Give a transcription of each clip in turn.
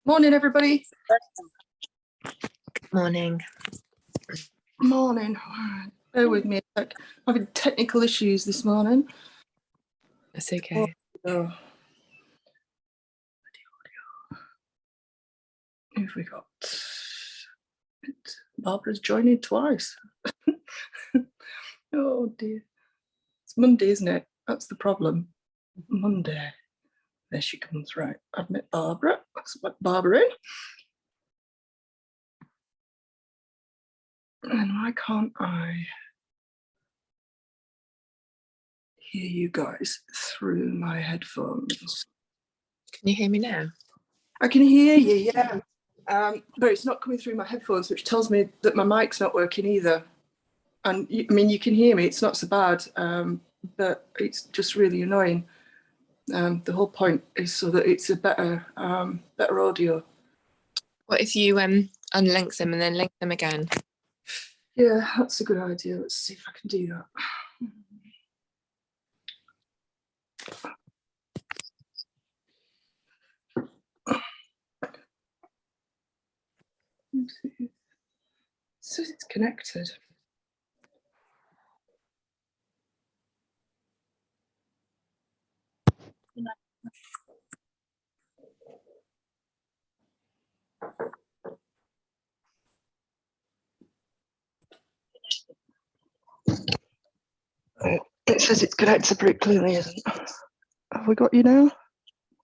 Morning, everybody. Morning. Morning. Bear with me a sec. I'm having technical issues this morning. That's okay. Oh. Who have we got? Barbara's joining twice. Oh dear. It's Monday, isn't it? That's the problem. Monday. There she comes, right. I've met Barbara. Let's let Barbara in. And why can't I hear you guys through my headphones? Can you hear me now? I can hear you, yeah. But it's not coming through my headphones, which tells me that my mic's not working either. And I mean, you can hear me, it's not so bad, but it's just really annoying. The whole point is so that it's a better audio. What if you unlink them and then link them again? Yeah, that's a good idea. Let's see if I can do that. It says it's connected. It says it's connected, but it clearly isn't. Have we got you now?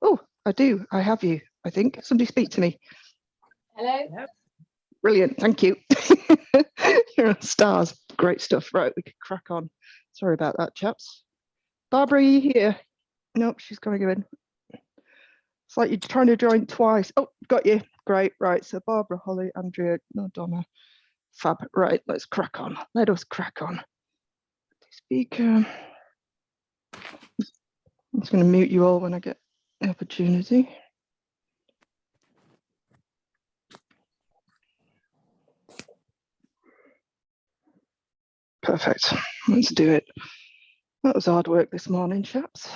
Oh, I do. I have you, I think. Somebody speak to me. Hello? Brilliant, thank you. You're on stars. Great stuff. Right, we can crack on. Sorry about that, chaps. Barbara, are you here? Nope, she's going to go in. It's like you're trying to join twice. Oh, got you. Great. Right. So Barbara, Holly, Andrea, no, Donna. Fab. Right. Let's crack on. Let us crack on. Speaker. I'm just going to mute you all when I get the opportunity. Perfect. Let's do it. That was hard work this morning, chaps.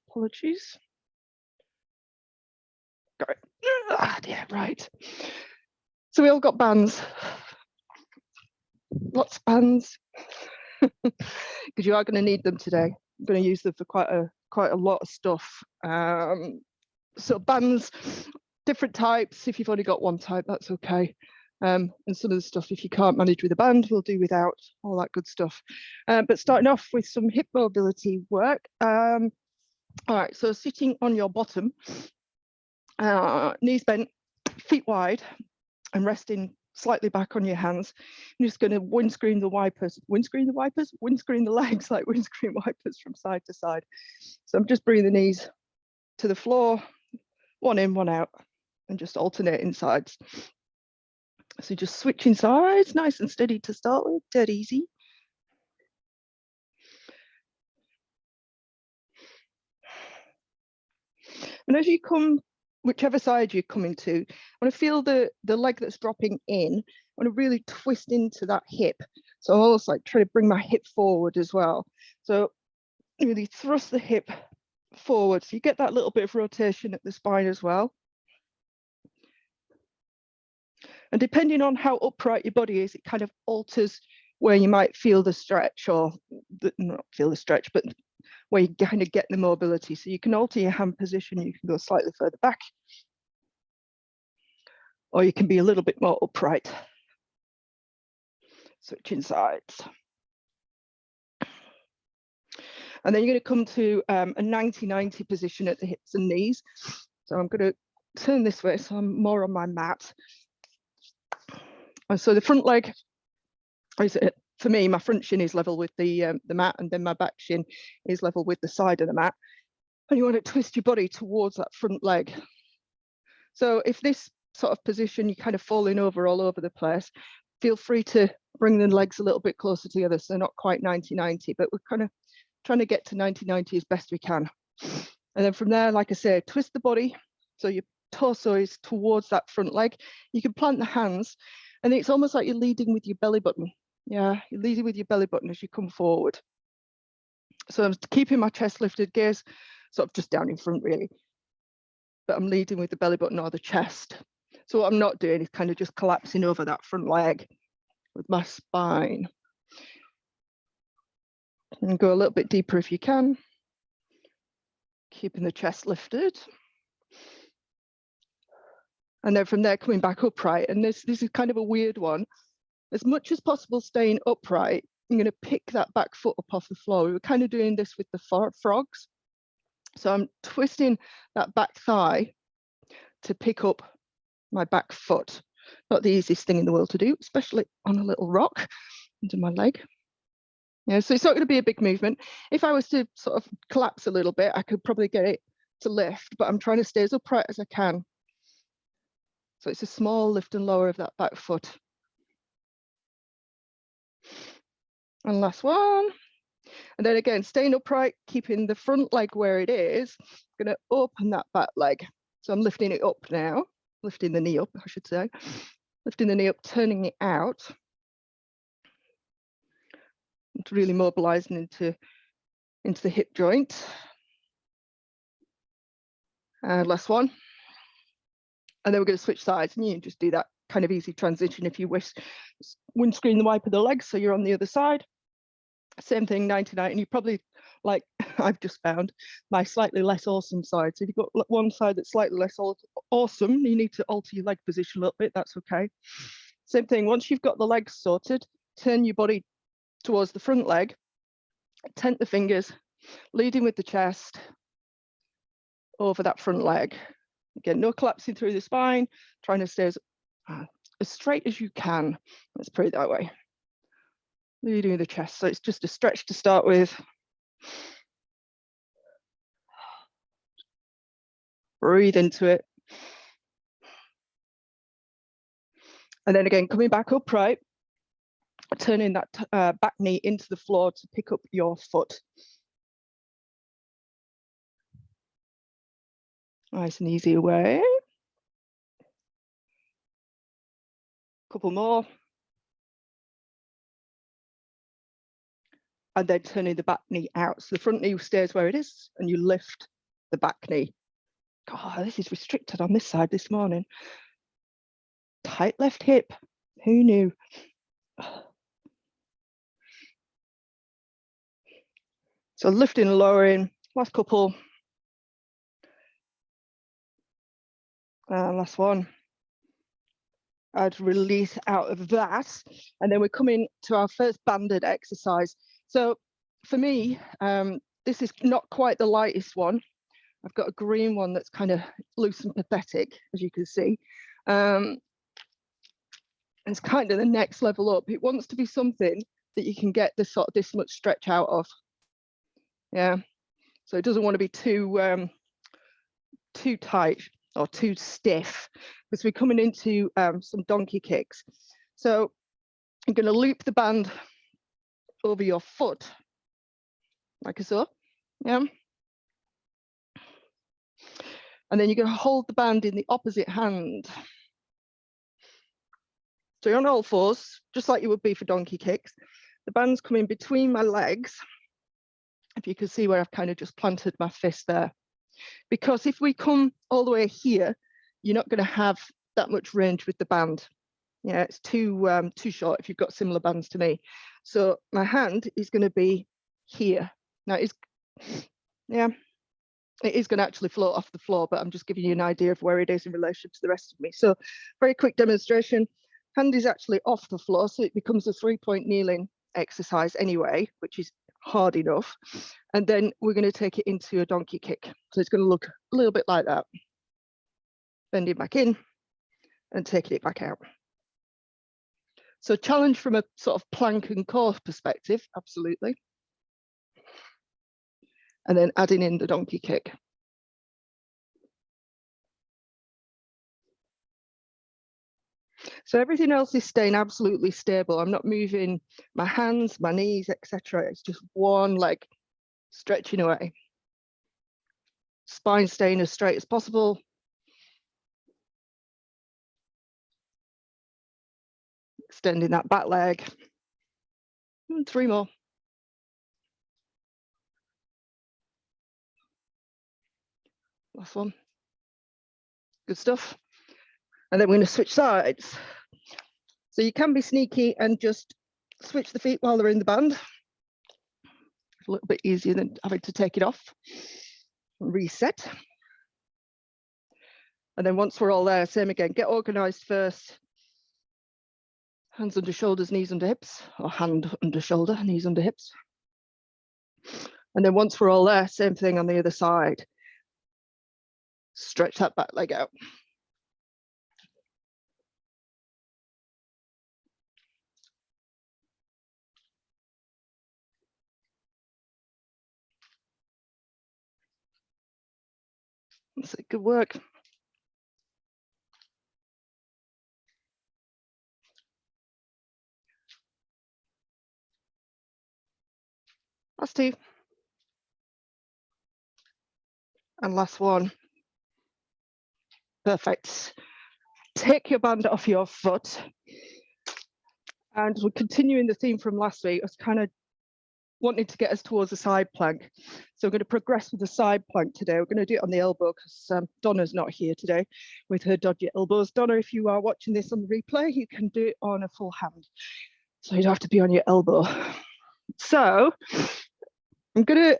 Apologies. Got it. Yeah, right. So we all got bands. Lots of bands. Because you are going to need them today. I'm going to use them for quite a lot of stuff. So bands, different types. If you've only got one type, that's okay. And some of the stuff, if you can't manage with a band, we'll do without, all that good stuff. But starting off with some hip mobility work. All right, so sitting on your bottom, knees bent, feet wide, and resting slightly back on your hands. I'm just going to windscreen the legs, like windscreen wipers from side to side. So I'm just bringing the knees to the floor, one in, one out, and just alternating sides. So just switching sides, nice and steady to start with, dead easy. And as you come, whichever side you're coming to, I want to feel the leg that's dropping in. I want to really twist into that hip. So I'm almost like trying to bring my hip forward as well. So really thrust the hip forward. So you get that little bit of rotation at the spine as well. And depending on how upright your body is, it kind of alters where you might feel the stretch, or not feel the stretch, but where you kind of get the mobility. So you can alter your hand position. You can go slightly further back, or you can be a little bit more upright. Switching sides. And then you're going to come to a 90-90 position at the hips and knees. So I'm going to turn this way, so I'm more on my mat. And so the front leg, for me, my front shin is level with the mat, and then my back shin is level with the side of the mat. And you want to twist your body towards that front leg. So if this sort of position, you're kind of falling over all over the place, feel free to bring the legs a little bit closer together. So not quite 90-90, but we're kind of trying to get to 90-90 as best we can. And then from there, like I say, twist the body. So your torso is towards that front leg. You can plant the hands, and it's almost like you're leading with your belly button. Yeah, you're leading with your belly button as you come forward. So I'm keeping my chest lifted, gaze sort of just down in front really. But I'm leading with the belly button or the chest. So what I'm not doing is kind of just collapsing over that front leg with my spine. And go a little bit deeper if you can, keeping the chest lifted. And then from there, coming back upright. And this is kind of a weird one. As much as possible, staying upright, I'm going to pick that back foot up off the floor. We were kind of doing this with the frogs. So I'm twisting that back thigh to pick up my back foot. Not the easiest thing in the world to do, especially on a little rock under my leg. Yeah, so it's not going to be a big movement. If I was to sort of collapse a little bit, I could probably get it to lift, but I'm trying to stay as upright as I can. So it's a small lift and lower of that back foot. And last one. And then again, staying upright, keeping the front leg where it is. I'm going to open that back leg. So I'm lifting it up now, lifting the knee up, I should say. Lifting the knee up, turning it out. And really mobilizing into the hip joint. And last one. And then we're going to switch sides, and you can just do that kind of easy transition if you wish. Windscreen the wiper the legs so you're on the other side. Same thing, 99, and you probably, like I've just found, my slightly less awesome side. So if you've got one side that's slightly less awesome, you need to alter your leg position a little bit, that's okay. Same thing, once you've got the legs sorted, turn your body towards the front leg, tent the fingers, leading with the chest over that front leg. Again, no collapsing through the spine, trying to stay as straight as you can. Let's put it that way. Leading with the chest. So it's just a stretch to start with. Breathe into it. And then again, coming back upright, turning that back knee into the floor to pick up your foot. Nice and easy away. Couple more. And then turning the back knee out. So the front knee stays where it is and you lift the back knee. God, this is restricted on this side this morning. Tight left hip. Who knew? So lifting and lowering. Last couple. Last one. I'd release out of that. And then we're coming to our first banded exercise. So for me, this is not quite the lightest one. I've got a green one that's kind of loose and pathetic, as you can see. It's kind of the next level up. It wants to be something that you can get this much stretch out of. Yeah. So it doesn't want to be too tight or too stiff, because we're coming into some donkey kicks. So I'm going to loop the band over your foot, like so. Yeah. And then you're going to hold the band in the opposite hand. So you're on all fours, just like you would be for donkey kicks. The band's coming between my legs. If you can see where I've kind of just planted my fist there. Because if we come all the way here, you're not going to have that much range with the band. Yeah, it's too short if you've got similar bands to me. So my hand is going to be here. Now it is going to actually float off the floor, but I'm just giving you an idea of where it is in relation to the rest of me. So very quick demonstration. Hand is actually off the floor, so it becomes a 3-point kneeling exercise anyway, which is hard enough. And then we're going to take it into a donkey kick. So it's going to look a little bit like that. Bending back in and taking it back out. So challenge from a sort of plank and core perspective, absolutely. And then adding in the donkey kick. So everything else is staying absolutely stable. I'm not moving my hands, my knees, etc. It's just one leg stretching away. Spine staying as straight as possible. Extending that back leg. And 3 more. Last one. Good stuff. And then we're going to switch sides. So you can be sneaky and just switch the feet while they're in the band. It's a little bit easier than having to take it off. Reset. And then once we're all there, same again, get organized first. Hands under shoulders, knees under hips, or hand under shoulder, knees under hips. And then once we're all there, same thing on the other side. Stretch that back leg out. That's it, good work. Last two. And last one. Perfect. Take your band off your foot. And we're continuing the theme from last week. I was kind of wanting to get us towards a side plank. So we're going to progress with the side plank today. We're going to do it on the elbow because Donna's not here today with her dodgy elbows. Donna, if you are watching this on the replay, you can do it on a full hand. So you don't have to be on your elbow. So we're going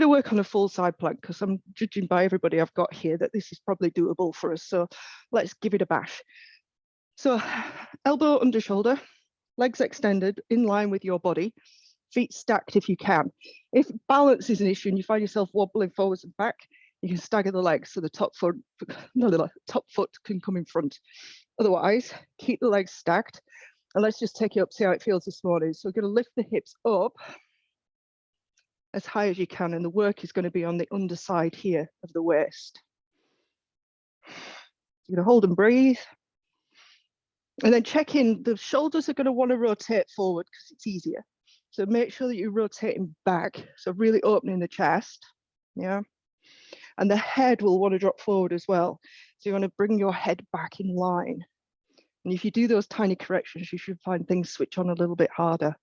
to work on a full side plank because I'm judging by everybody I've got here that this is probably doable for us. So let's give it a bash. So elbow under shoulder, legs extended in line with your body, feet stacked if you can. If balance is an issue and you find yourself wobbling forwards and back, you can stagger the legs so the top foot can come in front. Otherwise, keep the legs stacked. And let's just take it up, see how it feels this morning. So we're going to lift the hips up as high as you can, and the work is going to be on the underside here of the waist. You're going to hold and breathe. And then check in, the shoulders are going to want to rotate forward because it's easier. So make sure that you're rotating back. So really opening the chest, yeah. And the head will want to drop forward as well. So you want to bring your head back in line. And if you do those tiny corrections, you should find things switch on a little bit harder.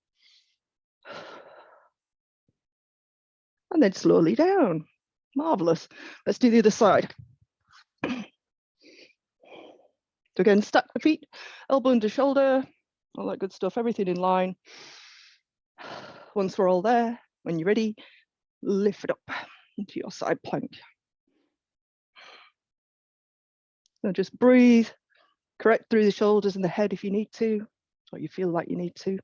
And then slowly down. Marvelous. Let's do the other side. So again, stack the feet, elbow under shoulder, all that good stuff, everything in line. Once we're all there, when you're ready, lift it up into your side plank. Now just breathe, correct through the shoulders and the head if you need to, or you feel like you need to.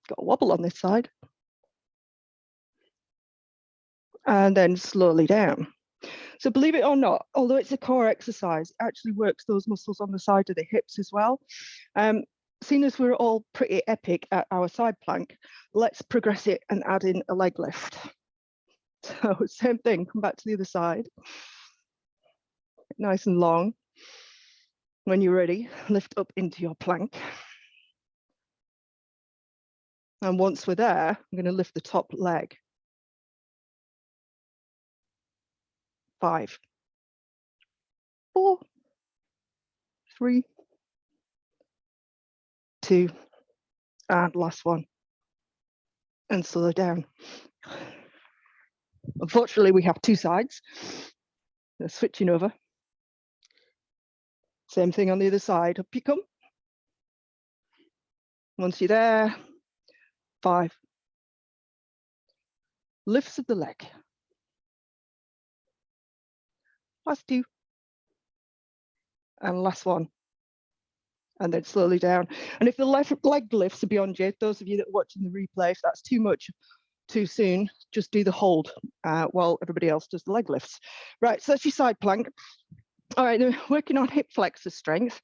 Got a wobble on this side. And then slowly down. So believe it or not, although it's a core exercise, it actually works those muscles on the side of the hips as well. Seeing as we're all pretty epic at our side plank, let's progress it and add in a leg lift. So same thing, come back to the other side. Nice and long. When you're ready, lift up into your plank. And once we're there, I'm going to lift the top leg. 5, 4, 3, 2, and last one. And slow down. Unfortunately, we have two sides. They're switching over. Same thing on the other side. Up you come. Once you're there, 5. Lifts of the leg. Last 2. And last one. And then slowly down. And if the leg lifts are beyond you, those of you that are watching the replay, if that's too much too soon, just do the hold while everybody else does the leg lifts. Right, so that's your side plank. All right, then working on hip flexor strength.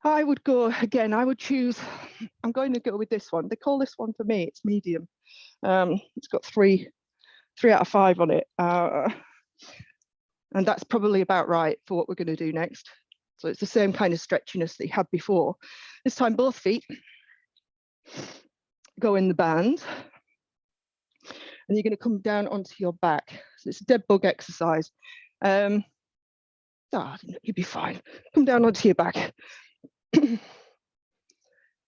I would go, again, I would choose, I'm going to go with this one. They call this one for me, it's medium. It's got 3 out of 5 on it. And that's probably about right for what we're going to do next. So it's the same kind of stretchiness that you had before. This time, both feet go in the band. And you're going to come down onto your back. So it's a dead bug exercise. You'll be fine. Come down onto your back.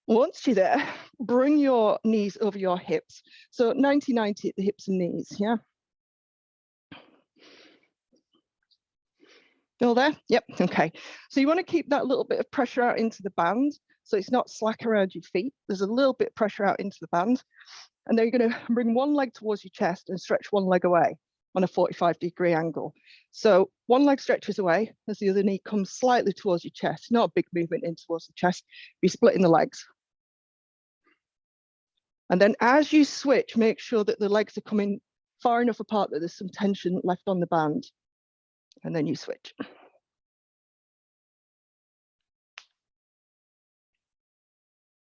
Once you're there, bring your knees over your hips. So 90-90 at the hips and knees, yeah? All there? Yep, okay. So you want to keep that little bit of pressure out into the band, so it's not slack around your feet. There's a little bit of pressure out into the band. And then you're going to bring one leg towards your chest and stretch one leg away on a 45-degree angle. So one leg stretches away as the other knee comes slightly towards your chest, not a big movement in towards the chest. You're splitting the legs. And then as you switch, make sure that the legs are coming far enough apart that there's some tension left on the band. And then you switch.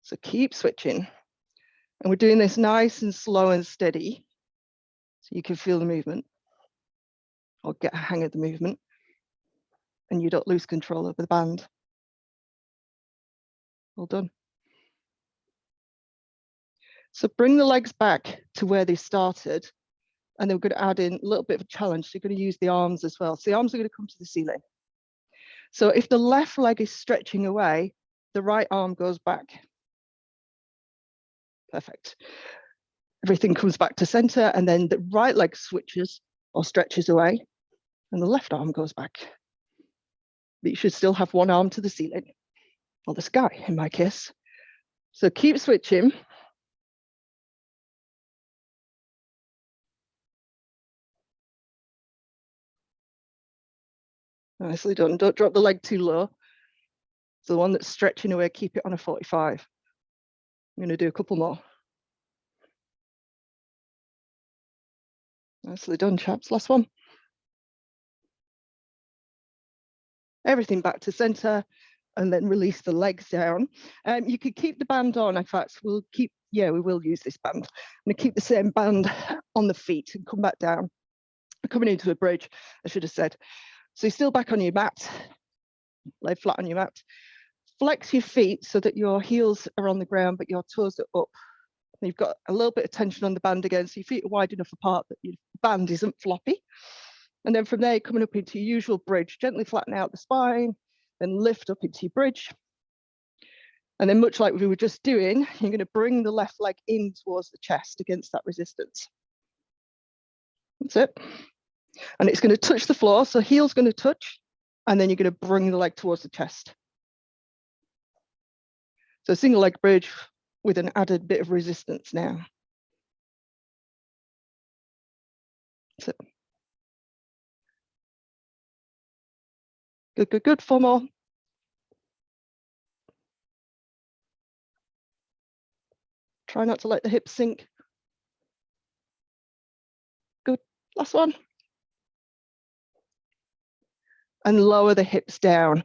So keep switching. And we're doing this nice and slow and steady, so you can feel the movement or get a hang of the movement, and you don't lose control over the band. Well done. So bring the legs back to where they started, and then we're going to add in a little bit of a challenge. So you're going to use the arms as well. So the arms are going to come to the ceiling. So if the left leg is stretching away, the right arm goes back. Perfect. Everything comes back to center, and then the right leg switches or stretches away, and the left arm goes back. But you should still have one arm to the ceiling, or the sky in my case. So keep switching. Nicely done. Don't drop the leg too low. So the one that's stretching away, keep it on a 45. I'm going to do a couple more. Nicely done, chaps. Last one. Everything back to center, and then release the legs down. You could keep the band on. In fact, we will use this band. I'm going to keep the same band on the feet and come back down. Coming into a bridge, I should have said. So you're still back on your mat, lay flat on your mat. Flex your feet so that your heels are on the ground, but your toes are up. You've got a little bit of tension on the band again, so your feet are wide enough apart that your band isn't floppy. And then from there, coming up into your usual bridge, gently flatten out the spine, then lift up into your bridge. And then much like we were just doing, you're going to bring the left leg in towards the chest against that resistance. That's it. And it's going to touch the floor, so heel's going to touch, and then you're going to bring the leg towards the chest. So single leg bridge with an added bit of resistance now. That's it. Good, good, good. 4 more. Try not to let the hips sink. Good. Last one. And lower the hips down.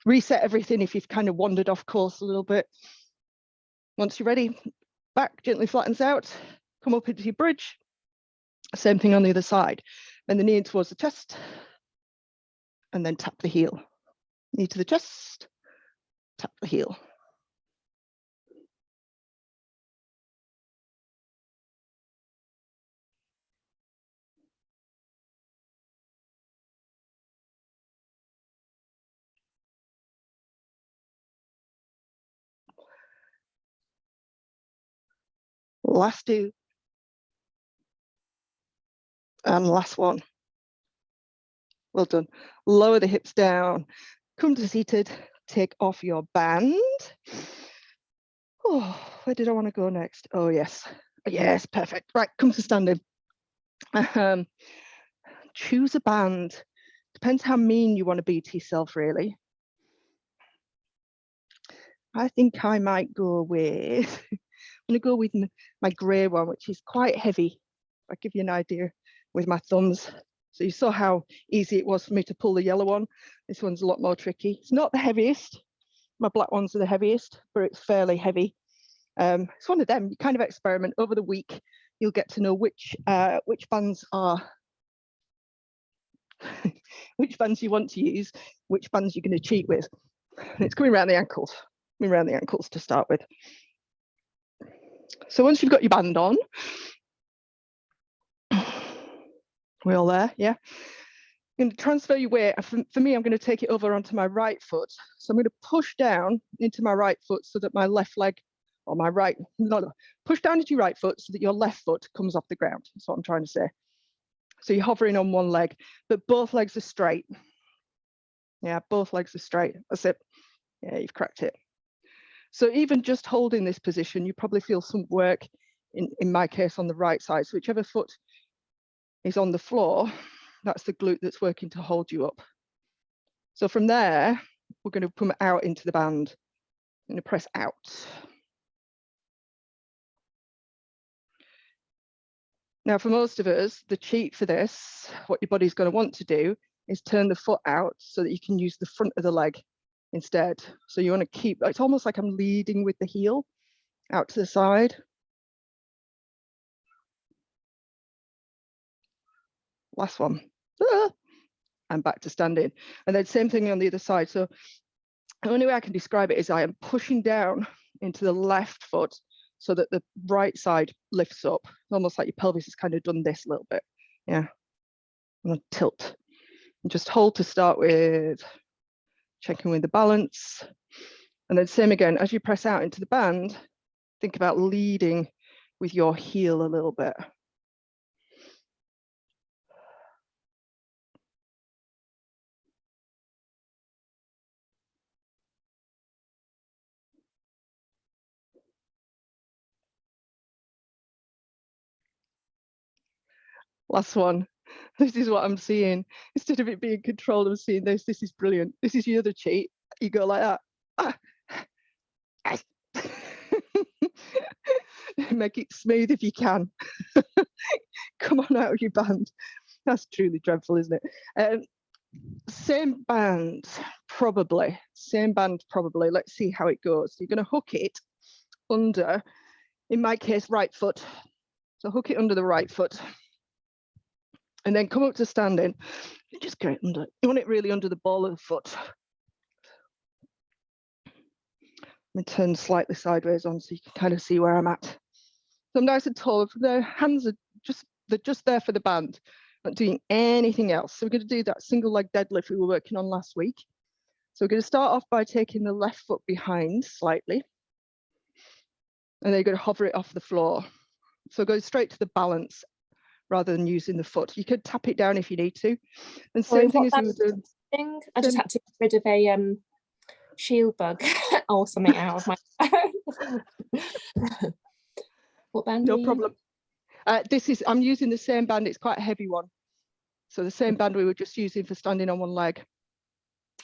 Reset everything if you've kind of wandered off course a little bit. Once you're ready, back gently flattens out. Come up into your bridge. Same thing on the other side. Bend the knee in towards the chest. And then tap the heel. Knee to the chest. Tap the heel. Last 2. And last one. Well done. Lower the hips down. Come to seated. Take off your band. Oh, where did I want to go next? Oh, yes. Yes, perfect. Right, come to standing. Choose a band. Depends how mean you want to be to yourself, really. I think I might go with, I'm going to go with my grey one, which is quite heavy. I'll give you an idea with my thumbs. So you saw how easy it was for me to pull the yellow one. This one's a lot more tricky. It's not the heaviest. My black ones are the heaviest, but it's fairly heavy. It's one of them. You kind of experiment over the week. You'll get to know which bands are, which bands you want to use, which bands you're going to cheat with. And it's coming around the ankles. Coming around the ankles to start with. So once you've got your band on, we all there? Yeah. I'm going to transfer your weight. For me, I'm going to take it over onto my right foot. So I'm going to push down into my right foot so that my left leg, or my right, no, push down into your right foot so that your left foot comes off the ground. That's what I'm trying to say. So you're hovering on one leg, but both legs are straight. Yeah, both legs are straight. That's it. Yeah, you've cracked it. So even just holding this position, you probably feel some work, in my case, on the right side. So whichever foot is on the floor, that's the glute that's working to hold you up. So from there, we're going to come out into the band. I'm going to press out. Now, for most of us, the cheat for this, what your body's going to want to do is turn the foot out so that you can use the front of the leg instead. So you want to keep, it's almost like I'm leading with the heel out to the side. Last one. And back to standing. And then same thing on the other side. So the only way I can describe it is I am pushing down into the left foot so that the right side lifts up. It's almost like your pelvis has kind of done this a little bit. Yeah. And tilt. And just hold to start with, checking with the balance. And then same again, as you press out into the band, think about leading with your heel a little bit. Last one. This is what I'm seeing. Instead of it being controlled, I'm seeing this. This is brilliant. This is your other cheat. You go like that. Make it smooth if you can. Come on out of your band. That's truly dreadful, isn't it? Same band, probably. Same band, probably. Let's see how it goes. You're going to hook it under, in my case, right foot. So hook it under the right foot. And then come up to standing. Just go under. You want it really under the ball of the foot. Let me turn slightly sideways on so you can kind of see where I'm at. So I'm nice and tall. The hands are they're just there for the band, not doing anything else. So we're going to do that single leg deadlift we were working on last week. So we're going to start off by taking the left foot behind slightly. And then you're going to hover it off the floor. So go straight to the balance rather than using the foot. You could tap it down if you need to. And same thing as we were doing. I just had to get rid of a shield bug or something out of my What band? No problem. I'm using the same band. It's quite a heavy one. So the same band we were just using for standing on one leg.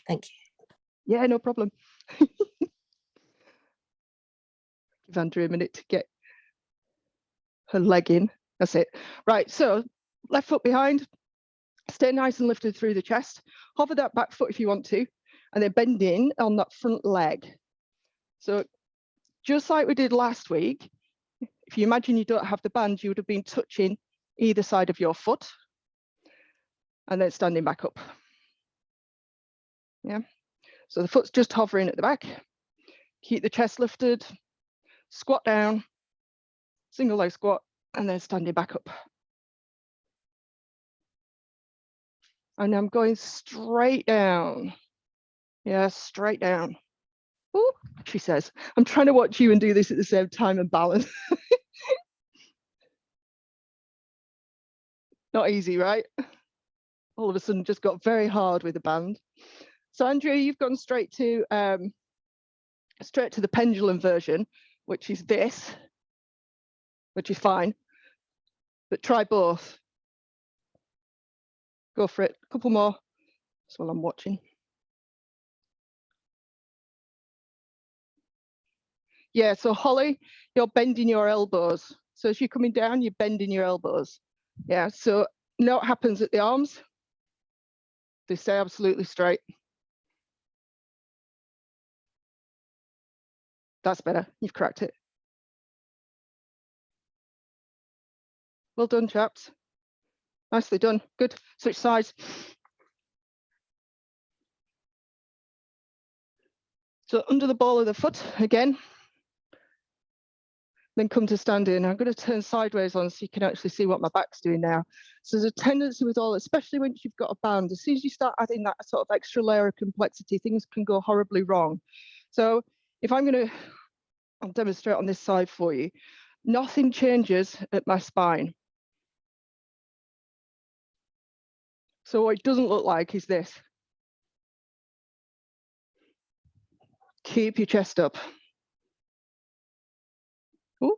Thank you. Yeah, no problem. Give Andrea a minute to get her leg in. That's it. Right, so left foot behind, stay nice and lifted through the chest. Hover that back foot if you want to, and then bend in on that front leg. So just like we did last week, if you imagine you don't have the band, you would have been touching either side of your foot and then standing back up. Yeah. So the foot's just hovering at the back. Keep the chest lifted, squat down, single leg squat, and then standing back up. And I'm going straight down. Yeah, straight down. Ooh, she says. I'm trying to watch you and do this at the same time and balance. Not easy, right? All of a sudden just got very hard with the band. So Andrea, you've gone straight to the pendulum version, which is this, which is fine. But try both. Go for it. A couple more. That's what I'm watching. Yeah, so Holly, you're bending your elbows. So as you're coming down, you're bending your elbows. Yeah, so now what happens at the arms? They stay absolutely straight. That's better. You've cracked it. Well done, chaps. Nicely done. Good. Switch sides. So under the ball of the foot again. Then come to standing. I'm going to turn sideways on so you can actually see what my back's doing now. So there's a tendency with all, especially when you've got a band, as soon as you start adding that sort of extra layer of complexity, things can go horribly wrong. So if I'll demonstrate on this side for you. Nothing changes at my spine. So what it doesn't look like is this. Keep your chest up. Ooh.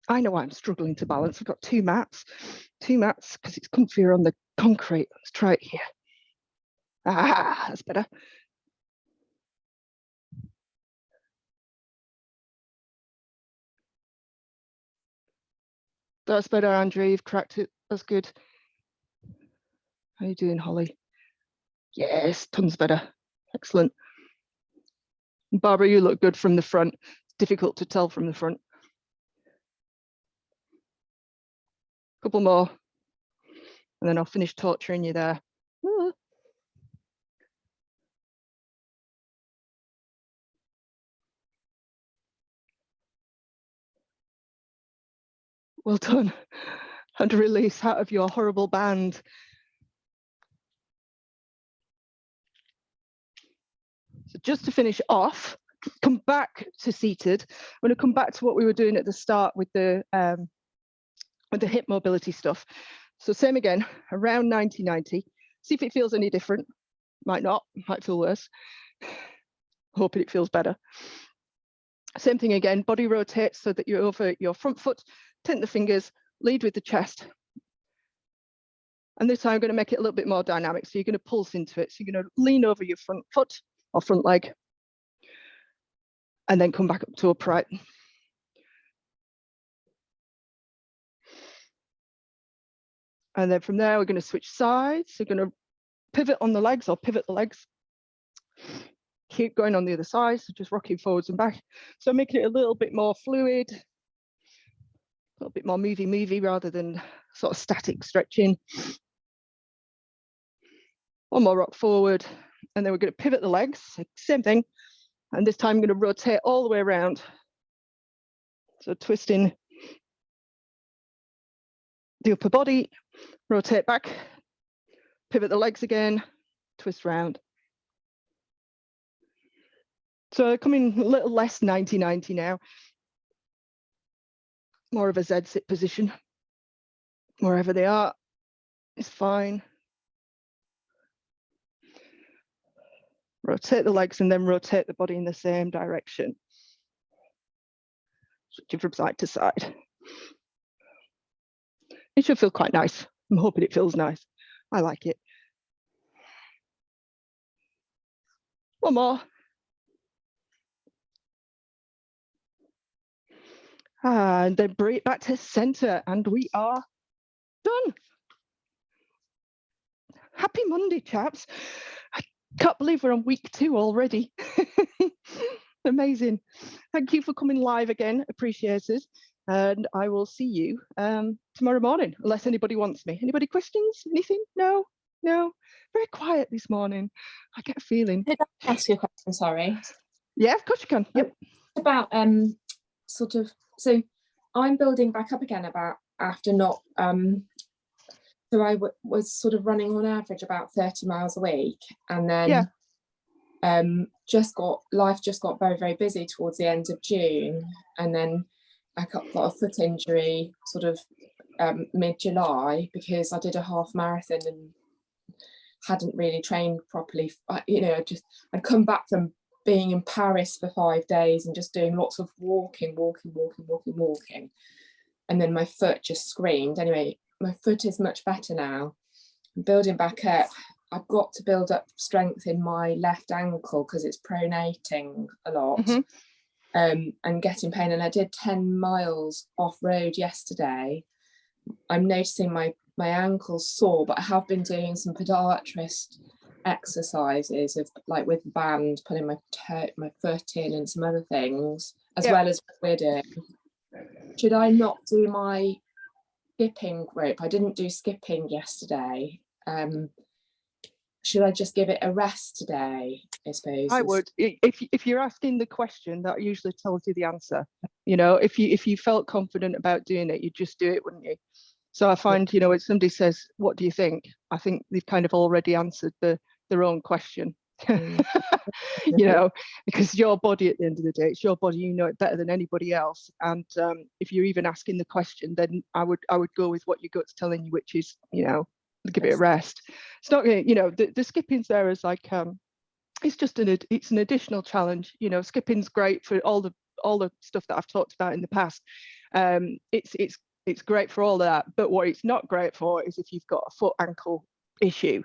I know I'm struggling to balance. I've got two mats because it's comfier on the concrete. Let's try it here. Ah, that's better. That's better, Andrew. You've cracked it. That's good. How are you doing, Holly? Yes, tons better. Excellent. Barbara, you look good from the front. It's difficult to tell from the front. Couple more, and then I'll finish torturing you there. Ah. Well done. And release out of your horrible band. So just to finish off, come back to seated. I'm going to come back to what we were doing at the start with the hip mobility stuff. So same again, around 90-90. See if it feels any different. Might not, might feel worse. Hoping it feels better. Same thing again, body rotates so that you're over your front foot, tent the fingers, lead with the chest. And this time I'm going to make it a little bit more dynamic. So you're going to pulse into it. So you're going to lean over your front foot or front leg, and then come back up to upright. And then from there, we're going to switch sides. So we're going to pivot on the legs or pivot the legs. Keep going on the other side. So just rocking forwards and back. So making it a little bit more fluid, a little bit more movie rather than sort of static stretching. One more rock forward. And then we're going to pivot the legs, same thing. And this time I'm going to rotate all the way around. So twisting the upper body, rotate back, pivot the legs again, twist round. So coming a little less 90-90 now. More of a Z sit position. Wherever they are is fine. Rotate the legs and then rotate the body in the same direction. Switching from side to side. It should feel quite nice. I'm hoping it feels nice. I like it. One more. And then bring it back to center, and we are done. Happy Monday, chaps. I can't believe we're on week 2 already. Amazing. Thank you for coming live again, appreciated. And I will see you tomorrow morning, unless anybody wants me. Anybody questions? Anything? No? No? Very quiet this morning. I get a feeling. Could I ask you a question? Sorry. Yeah, of course you can. Yep. About sort of, so I'm building back up again about after not so I was sort of running on average about 30 miles a week, and then life just got very, very busy towards the end of June, and then I got a foot injury sort of mid-July because I did a half marathon and hadn't really trained properly. I'd come back from being in Paris for 5 days and just doing lots of walking, and then my foot just screamed. Anyway, my foot is much better now. I'm building back up. I've got to build up strength in my left ankle because it's pronating a lot. And getting pain. And I did 10 miles off road yesterday. I'm noticing my ankle's sore, but I have been doing some podiatrist exercises of like with band, putting my foot in and some other things, as well as what we're doing. Should I not do my skipping rope? I didn't do skipping yesterday. Should I just give it a rest today, I suppose? I would. If you're asking the question, that usually tells you the answer. You know, if you felt confident about doing it, you'd just do it, wouldn't you? So I find, you know, when somebody says, what do you think? I think they've kind of already answered their own question. You know, because your body at the end of the day, it's your body, you know it better than anybody else. And if you're even asking the question, then I would go with what your gut's telling you, which is, you know, give it a rest. It's not going to, you know, the skipping's there as like it's just it's an additional challenge. You know, skipping's great for all the stuff that I've talked about in the past. It's great for all of that, but what it's not great for is if you've got a foot ankle issue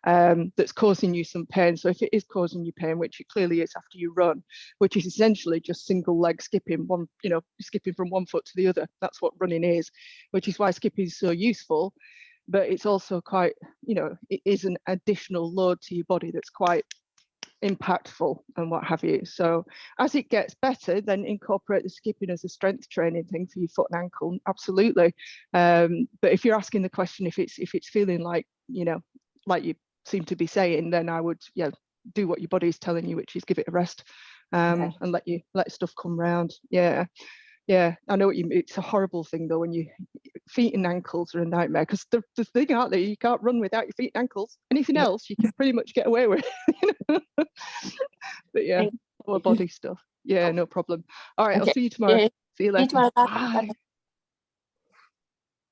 that's causing you some pain. So if it is causing you pain, which it clearly is after you run, which is essentially just single leg skipping, skipping from one foot to the other, that's what running is, which is why skipping is so useful. But it's also quite, it is an additional load to your body that's quite impactful and what have you. So as it gets better, then incorporate the skipping as a strength training thing for your foot and ankle, absolutely. But if you're asking the question if it's feeling like, like you seem to be saying, then I would do what your body is telling you, which is give it a rest, and let stuff come round. I know what you mean. It's a horrible thing though when your feet and ankles are a nightmare, because the thing out there, you can't run without your feet and ankles. Anything else you can pretty much get away with. But yeah, all body stuff. Yeah, no problem. All right, I'll see you tomorrow. See you later. Bye. Bye.